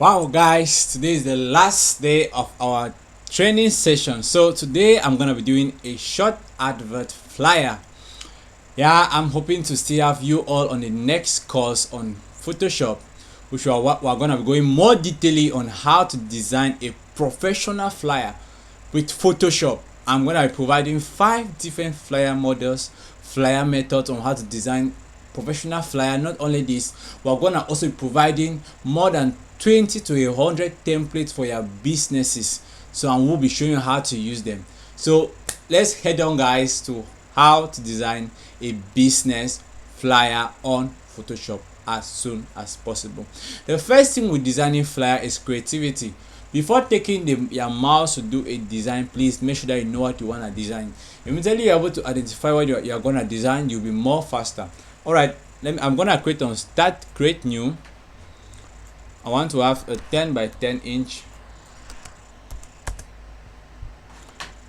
Wow, guys, today is the last day of our training session. So today I'm gonna be doing a short advert flyer. Yeah, I'm hoping to still have you all on the next course on Photoshop, which we're gonna be going more detailing on how to design a professional flyer with Photoshop. I'm gonna be providing 5 different flyer models, flyer methods on how to design professional flyer. Not only this, we're gonna also be providing more than 20 to 100 templates for your businesses. So I will be showing you how to use them. So let's head on, guys, to how to design a business flyer on Photoshop as soon as possible. The first thing with designing flyer is creativity. Before taking your mouse to do a design, please make sure that you know what you want to design. Immediately you're able to identify what you're going to design, you'll be more faster. All right, I'm going to create on start, create new. I want to have a 10 by 10 inch.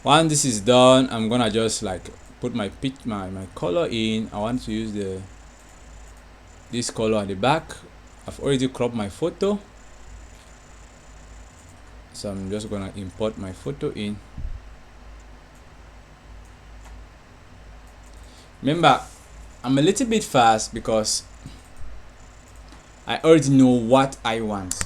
Once this is done, I'm gonna just like put my color in. I want to use this color at the back. I've already cropped my photo, so I'm just gonna import my photo in. Remember, I'm a little bit fast because I already know what I want.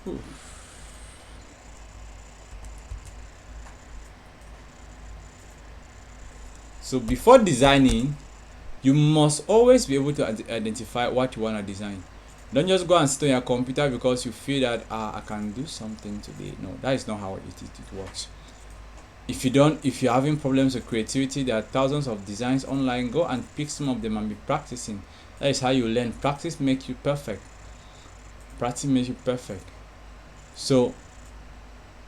Ooh. So before designing, you must always be able to identify what you want to design. Don't just go and sit on your computer because you feel that I can do something today. No, that is not how it works. If you're having problems with creativity, there are thousands of designs online. Go and pick some of them and be practicing. That is how you learn. Practice makes you perfect. Practice makes you perfect. So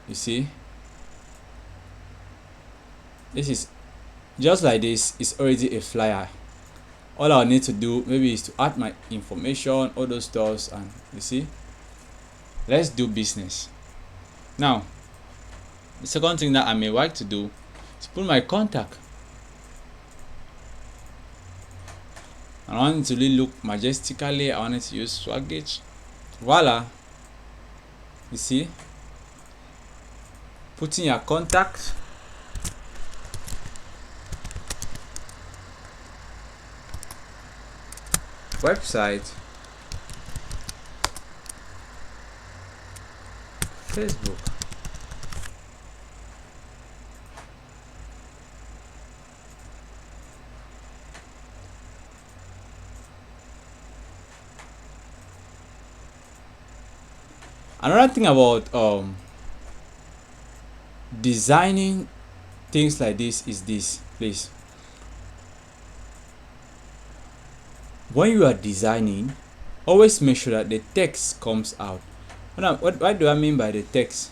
you see, this is just like this. It's already a flyer. All I need to do maybe is to add my information, all those stuff, and you see, let's do business. Now, the second thing that I may like to do is put my contact. I want it to really look majestically. I want it to use swaggage. Voila. You see, put in your contact. Website, Facebook. Another thing about designing things like this is this, please. When you are designing, always make sure that the text comes out. What do I mean by the text?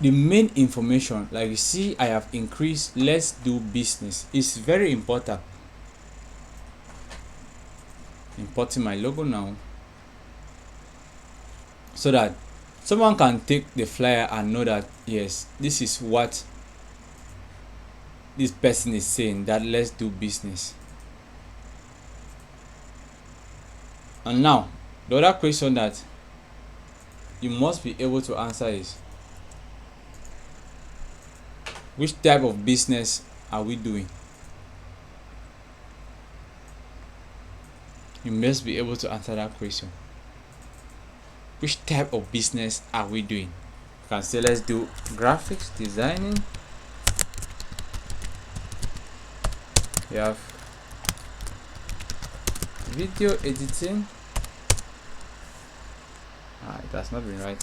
The main information, like you see, I have increased let's do business. It's very important. Importing my logo now, so that someone can take the flyer and know that yes, this is what this person is saying, that let's do business. And now the other question that you must be able to answer is, which type of business are we doing? You must be able to answer that question. Which type of business are we doing? You can say let's do graphics designing. We have video editing. It has not been right.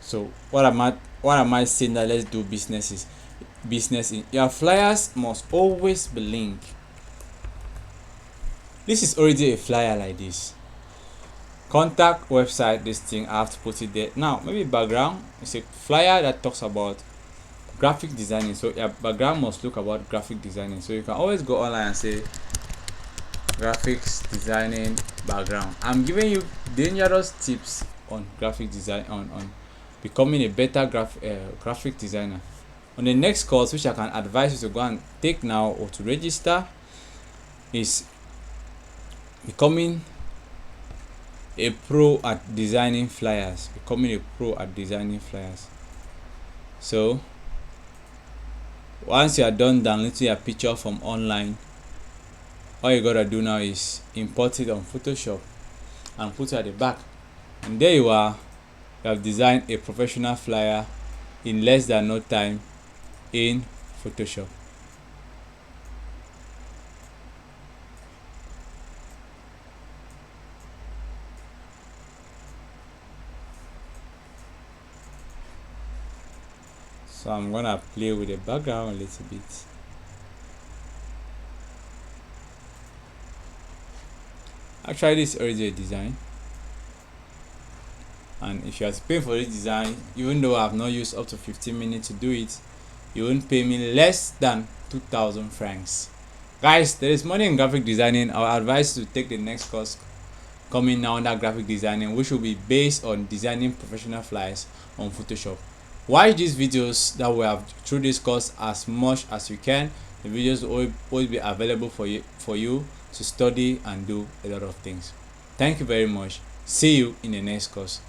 So what am I saying that let's do businesses? business in. Your flyers must always be linked. This is already a flyer like this. Contact, website, this thing, I have to put it there. Now maybe background is a flyer that talks about graphic designing, so your background must look about graphic designing. So you can always go online and say graphics designing background. I'm giving you dangerous tips on graphic design, on becoming a better graphic designer. On the next course, which I can advise you to go and take now or to register, is becoming a pro at designing flyers. So once you are done downloading your picture from online, all you gotta do now is import it on Photoshop and put it at the back, and there you are. You have designed a professional flyer in less than no time in Photoshop. So I'm gonna play with the background a little bit. Actually, this is already a design, and if you are paying for this design, even though I have not used up to 15 minutes to do it, you won't pay me less than 2,000 francs. Guys, there is money in graphic designing. I would advise you to take the next course coming now under graphic designing, which will be based on designing professional flyers on Photoshop. Watch these videos that we have through this course as much as you can. The videos will always be available for you to study and do a lot of things. Thank you very much. See you in the next course.